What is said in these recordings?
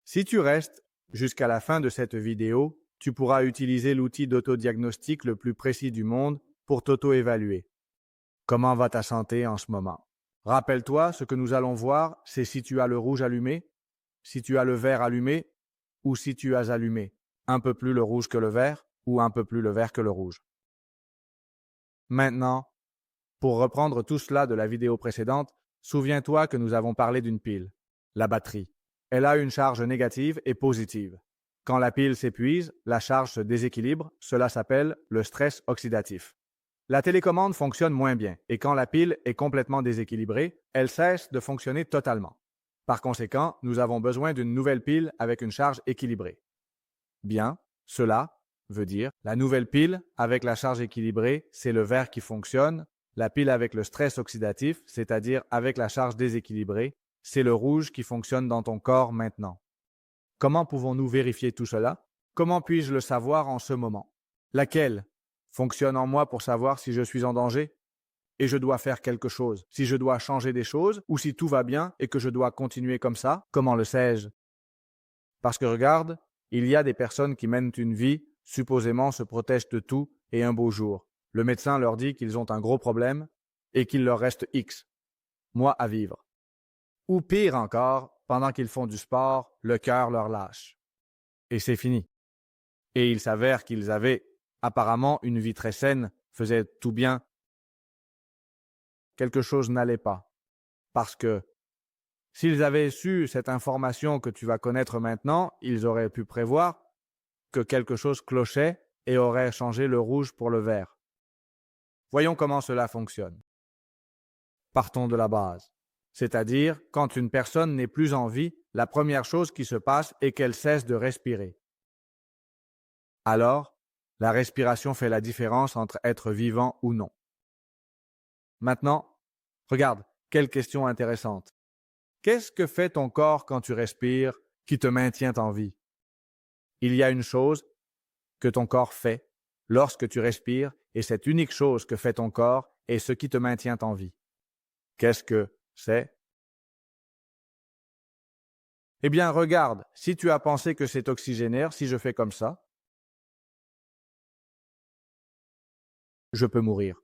Si tu restes jusqu'à la fin de cette vidéo, tu pourras utiliser l'outil d'autodiagnostic le plus précis du monde pour t'auto-évaluer. Comment va ta santé en ce moment? Rappelle-toi, ce que nous allons voir, c'est si tu as le rouge allumé, si tu as le vert allumé ou si tu as allumé un peu plus le rouge que le vert ou un peu plus le vert que le rouge. Maintenant, pour reprendre tout cela de la vidéo précédente, souviens-toi que nous avons parlé d'une pile, la batterie. Elle a une charge négative et positive. Quand la pile s'épuise, la charge se déséquilibre, cela s'appelle le stress oxydatif. La télécommande fonctionne moins bien et quand la pile est complètement déséquilibrée, elle cesse de fonctionner totalement. Par conséquent, nous avons besoin d'une nouvelle pile avec une charge équilibrée. Bien, cela veut dire la nouvelle pile avec la charge équilibrée, c'est le vert qui fonctionne. La pile avec le stress oxydatif, c'est-à-dire avec la charge déséquilibrée, c'est le rouge qui fonctionne dans ton corps maintenant. Comment pouvons-nous vérifier tout cela? Comment puis-je le savoir en ce moment? Laquelle fonctionne en moi pour savoir si je suis en danger et je dois faire quelque chose, si je dois changer des choses ou si tout va bien et que je dois continuer comme ça? Comment le sais-je? Parce que regarde, il y a des personnes qui mènent une vie, supposément se protègent de tout et un beau jour, le médecin leur dit qu'ils ont un gros problème et qu'il leur reste X mois à vivre. Ou pire encore, pendant qu'ils font du sport, le cœur leur lâche. Et c'est fini. Et il s'avère qu'ils avaient apparemment une vie très saine, faisaient tout bien. Quelque chose n'allait pas. Parce que s'ils avaient su cette information que tu vas connaître maintenant, ils auraient pu prévoir que quelque chose clochait et auraient changé le rouge pour le vert. Voyons comment cela fonctionne. Partons de la base. C'est-à-dire, quand une personne n'est plus en vie, la première chose qui se passe est qu'elle cesse de respirer. Alors, la respiration fait la différence entre être vivant ou non. Maintenant, regarde, quelle question intéressante. Qu'est-ce que fait ton corps quand tu respires qui te maintient en vie? Il y a une chose que ton corps fait lorsque tu respires et cette unique chose que fait ton corps est ce qui te maintient en vie. Qu'est-ce que c'est? Eh bien, regarde, si tu as pensé que c'est oxygénaire, si je fais comme ça, je peux mourir.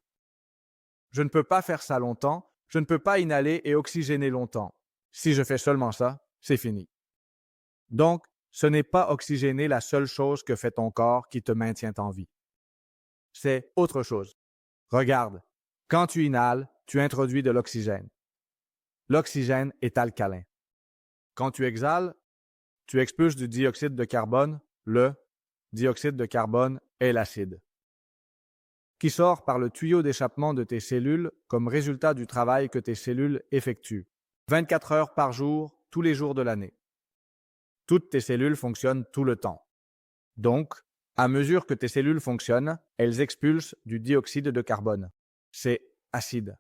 Je ne peux pas faire ça longtemps, je ne peux pas inhaler et oxygéner longtemps. Si je fais seulement ça, c'est fini. Donc, ce n'est pas oxygéner la seule chose que fait ton corps qui te maintient en vie. C'est autre chose. Regarde, quand tu inhales, tu introduis de l'oxygène. L'oxygène est alcalin. Quand tu exhales, tu expulses du dioxyde de carbone. Le dioxyde de carbone est l'acide, qui sort par le tuyau d'échappement de tes cellules comme résultat du travail que tes cellules effectuent. 24 heures par jour, tous les jours de l'année. Toutes tes cellules fonctionnent tout le temps. Donc, à mesure que tes cellules fonctionnent, elles expulsent du dioxyde de carbone. C'est acide.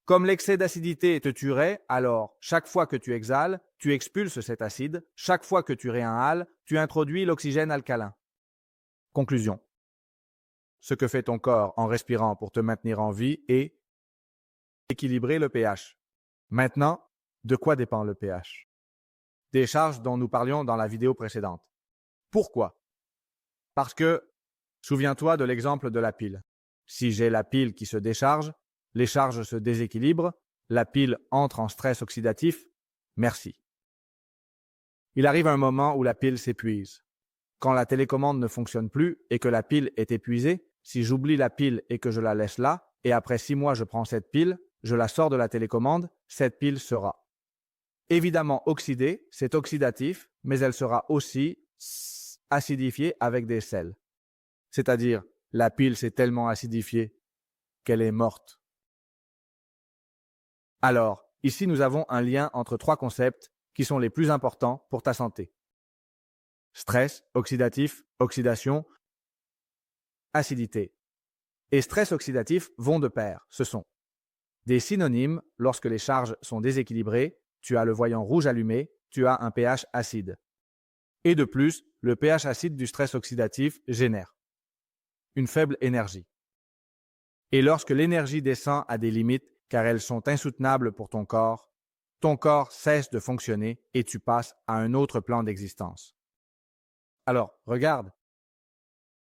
Comme l'excès d'acidité te tuerait, alors chaque fois que tu exhales, tu expulses cet acide. Chaque fois que tu réinhales, tu introduis l'oxygène alcalin. Conclusion. Ce que fait ton corps en respirant pour te maintenir en vie est équilibrer le pH. Maintenant, de quoi dépend le pH? Des charges dont nous parlions dans la vidéo précédente. Pourquoi? Parce que, souviens-toi de l'exemple de la pile. Si j'ai la pile qui se décharge, les charges se déséquilibrent, la pile entre en stress oxydatif. Merci. Il arrive un moment où la pile s'épuise. Quand la télécommande ne fonctionne plus et que la pile est épuisée, si j'oublie la pile et que je la laisse là, et après 6 mois je prends cette pile, je la sors de la télécommande, cette pile sera évidemment oxydée, c'est oxydatif, mais elle sera aussi acidifiée avec des sels. C'est-à-dire, la pile s'est tellement acidifiée qu'elle est morte. Alors, ici nous avons un lien entre 3 concepts qui sont les plus importants pour ta santé. Stress, oxydatif, oxydation, acidité. Et stress oxydatif vont de pair, ce sont des synonymes lorsque les charges sont déséquilibrées, tu as le voyant rouge allumé, tu as un pH acide. Et de plus, le pH acide du stress oxydatif génère une faible énergie. Et lorsque l'énergie descend à des limites, car elles sont insoutenables pour ton corps, ton corps cesse de fonctionner et tu passes à un autre plan d'existence. Alors, regarde.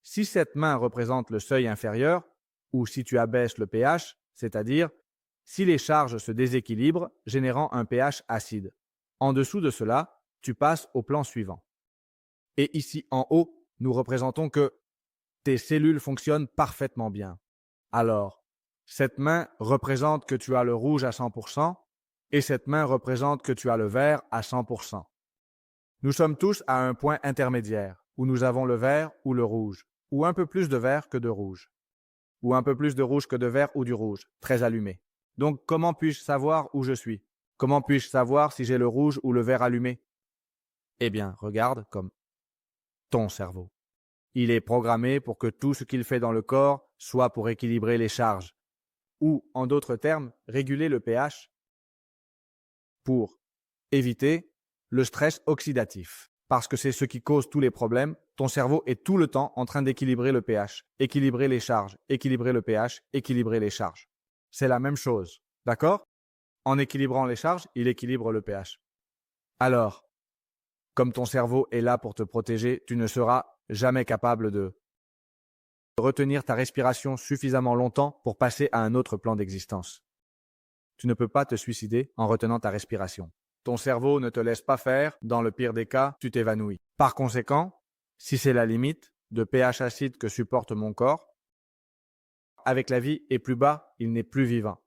Si cette main représente le seuil inférieur, ou si tu abaisses le pH, c'est-à-dire si les charges se déséquilibrent, générant un pH acide. En dessous de cela, tu passes au plan suivant. Et ici en haut, nous représentons que tes cellules fonctionnent parfaitement bien. Alors, cette main représente que tu as le rouge à 100% et cette main représente que tu as le vert à 100%. Nous sommes tous à un point intermédiaire où nous avons le vert ou le rouge, ou un peu plus de vert que de rouge, ou un peu plus de rouge que de vert ou du rouge, très allumé. Donc, comment puis-je savoir où je suis? Comment puis-je savoir si j'ai le rouge ou le vert allumé? Eh bien, regarde comme ton cerveau. Il est programmé pour que tout ce qu'il fait dans le corps soit pour équilibrer les charges, ou, en d'autres termes, réguler le pH pour éviter le stress oxydatif. Parce que c'est ce qui cause tous les problèmes, ton cerveau est tout le temps en train d'équilibrer le pH, équilibrer les charges, équilibrer le pH, équilibrer les charges. C'est la même chose, d'accord? En équilibrant les charges, il équilibre le pH. Alors, comme ton cerveau est là pour te protéger, tu ne seras jamais capable de retenir ta respiration suffisamment longtemps pour passer à un autre plan d'existence. Tu ne peux pas te suicider en retenant ta respiration. Ton cerveau ne te laisse pas faire, dans le pire des cas, tu t'évanouis. Par conséquent, si c'est la limite de pH acide que supporte mon corps, avec la vie et plus bas, il n'est plus vivant.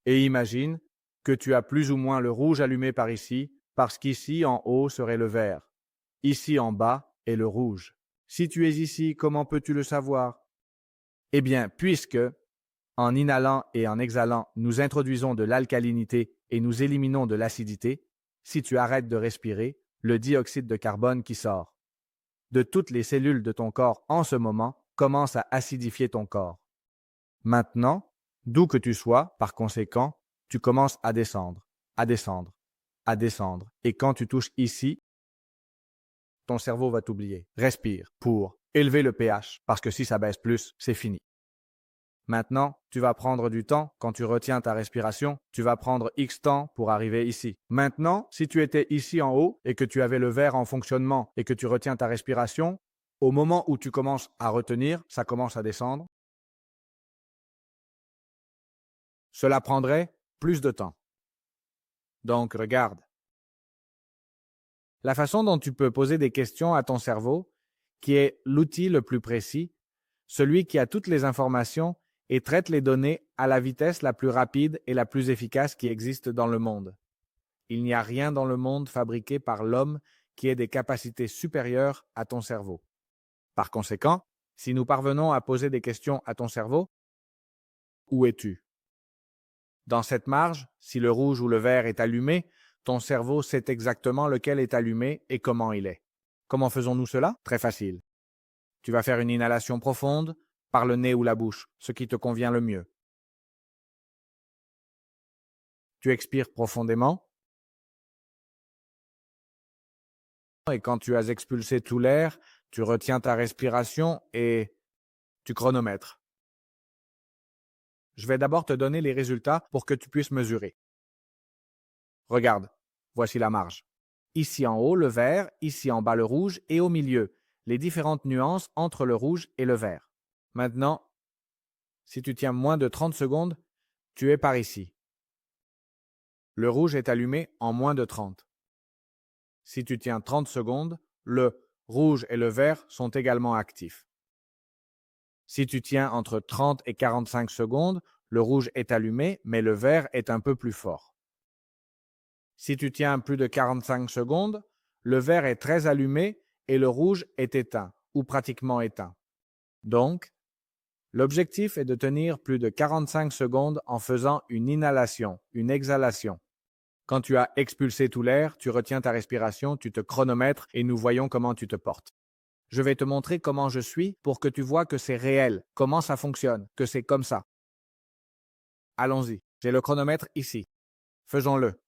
Et imagine que tu as plus ou moins le rouge allumé par ici, parce qu'ici en haut serait le vert. Ici en bas est le rouge. Si tu es ici, comment peux-tu le savoir? Eh bien, puisque, en inhalant et en exhalant, nous introduisons de l'alcalinité et nous éliminons de l'acidité, si tu arrêtes de respirer, le dioxyde de carbone qui sort de toutes les cellules de ton corps en ce moment commence à acidifier ton corps. Maintenant, d'où que tu sois, par conséquent, tu commences à descendre, à descendre, à descendre. Et quand tu touches ici, ton cerveau va t'oublier. Respire pour élever le pH, parce que si ça baisse plus, c'est fini. Maintenant, tu vas prendre du temps quand tu retiens ta respiration, tu vas prendre X temps pour arriver ici. Maintenant, si tu étais ici en haut et que tu avais le verre en fonctionnement et que tu retiens ta respiration, au moment où tu commences à retenir, ça commence à descendre. Cela prendrait plus de temps. Donc, regarde. La façon dont tu peux poser des questions à ton cerveau, qui est l'outil le plus précis, celui qui a toutes les informations et traite les données à la vitesse la plus rapide et la plus efficace qui existe dans le monde. Il n'y a rien dans le monde fabriqué par l'homme qui ait des capacités supérieures à ton cerveau. Par conséquent, si nous parvenons à poser des questions à ton cerveau, où es-tu? Dans cette marge, si le rouge ou le vert est allumé, ton cerveau sait exactement lequel est allumé et comment il est. Comment faisons-nous cela? Très facile. Tu vas faire une inhalation profonde par le nez ou la bouche, ce qui te convient le mieux. Tu expires profondément et quand tu as expulsé tout l'air, tu retiens ta respiration et tu chronomètres. Je vais d'abord te donner les résultats pour que tu puisses mesurer. Regarde, voici la marge. Ici en haut, le vert, ici en bas, le rouge et au milieu, les différentes nuances entre le rouge et le vert. Maintenant, si tu tiens moins de 30 secondes, tu es par ici. Le rouge est allumé en moins de 30. Si tu tiens 30 secondes, le rouge et le vert sont également actifs. Si tu tiens entre 30 et 45 secondes, le rouge est allumé, mais le vert est un peu plus fort. Si tu tiens plus de 45 secondes, le vert est très allumé et le rouge est éteint, ou pratiquement éteint. Donc, l'objectif est de tenir plus de 45 secondes en faisant une inhalation, une exhalation. Quand tu as expulsé tout l'air, tu retiens ta respiration, tu te chronomètres et nous voyons comment tu te portes. Je vais te montrer comment je suis pour que tu vois que c'est réel, comment ça fonctionne, que c'est comme ça. Allons-y, j'ai le chronomètre ici. Faisons-le.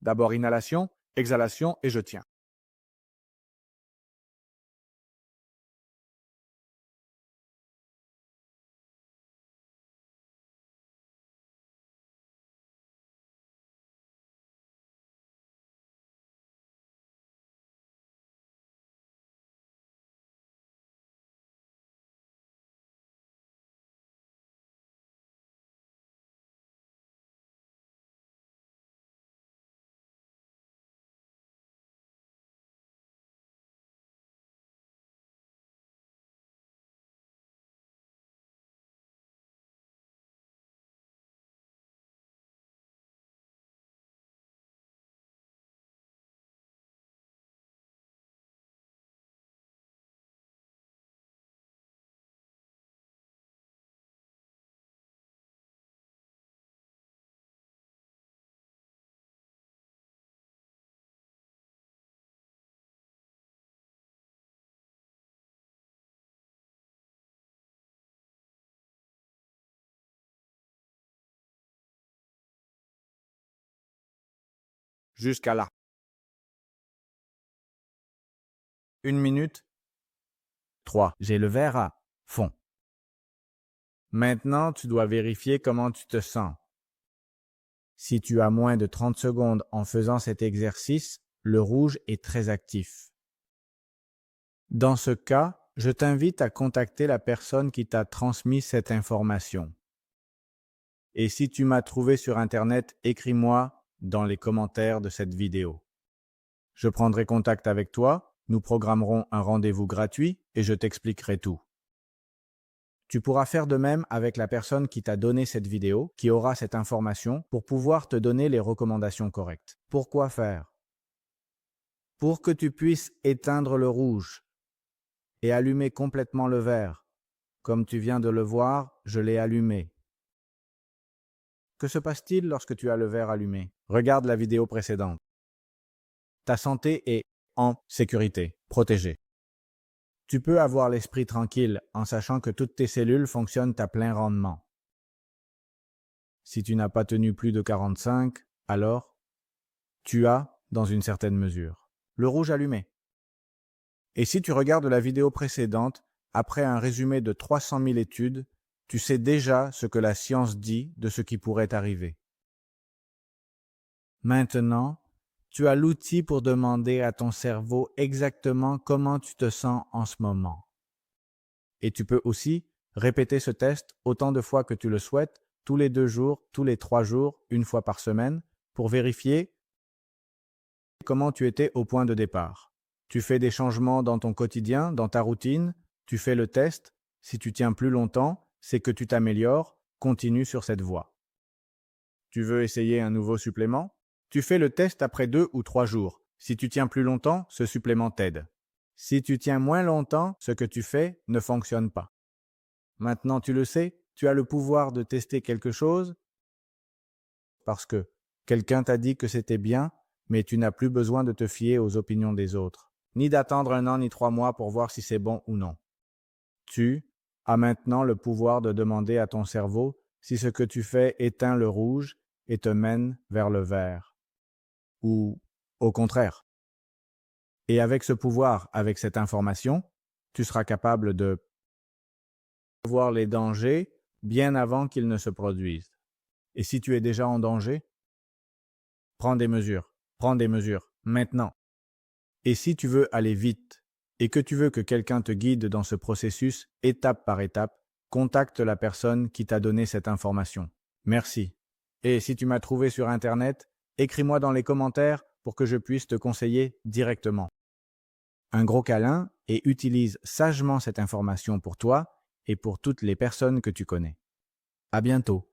D'abord inhalation, exhalation et je tiens. jusqu'à là. 1 minute. 3. J'ai le verre à fond. Maintenant, tu dois vérifier comment tu te sens. Si tu as moins de 30 secondes en faisant cet exercice, le rouge est très actif. Dans ce cas, je t'invite à contacter la personne qui t'a transmis cette information. Et si tu m'as trouvé sur Internet, écris-moi dans les commentaires de cette vidéo. Je prendrai contact avec toi, nous programmerons un rendez-vous gratuit et je t'expliquerai tout. Tu pourras faire de même avec la personne qui t'a donné cette vidéo, qui aura cette information pour pouvoir te donner les recommandations correctes. Pourquoi faire? Pour que tu puisses éteindre le rouge et allumer complètement le vert. Comme tu viens de le voir, je l'ai allumé. Que se passe-t-il lorsque tu as le verre allumé? Regarde la vidéo précédente. Ta santé est en sécurité, protégée. Tu peux avoir l'esprit tranquille en sachant que toutes tes cellules fonctionnent à plein rendement. Si tu n'as pas tenu plus de 45, alors tu as, dans une certaine mesure, le rouge allumé. Et si tu regardes la vidéo précédente, après un résumé de 300 000 études, tu sais déjà ce que la science dit de ce qui pourrait arriver. Maintenant, tu as l'outil pour demander à ton cerveau exactement comment tu te sens en ce moment. Et tu peux aussi répéter ce test autant de fois que tu le souhaites, tous les 2 jours, tous les 3 jours, 1 fois par semaine, pour vérifier comment tu étais au point de départ. Tu fais des changements dans ton quotidien, dans ta routine, tu fais le test. Si tu tiens plus longtemps, c'est que tu t'améliores, continue sur cette voie. Tu veux essayer un nouveau supplément? Tu fais le test après 2 ou 3 jours. Si tu tiens plus longtemps, ce supplément t'aide. Si tu tiens moins longtemps, ce que tu fais ne fonctionne pas. Maintenant, tu le sais, tu as le pouvoir de tester quelque chose parce que quelqu'un t'a dit que c'était bien, mais tu n'as plus besoin de te fier aux opinions des autres, ni d'attendre 1 an ni 3 mois pour voir si c'est bon ou non. Tu as maintenant le pouvoir de demander à ton cerveau si ce que tu fais éteint le rouge et te mène vers le vert, ou au contraire. Et avec ce pouvoir, avec cette information, tu seras capable de voir les dangers bien avant qu'ils ne se produisent. Et si tu es déjà en danger, prends des mesures, maintenant. Et si tu veux aller vite et que tu veux que quelqu'un te guide dans ce processus étape par étape, contacte la personne qui t'a donné cette information. Merci. Et si tu m'as trouvé sur Internet, écris-moi dans les commentaires pour que je puisse te conseiller directement. Un gros câlin et utilise sagement cette information pour toi et pour toutes les personnes que tu connais. À bientôt.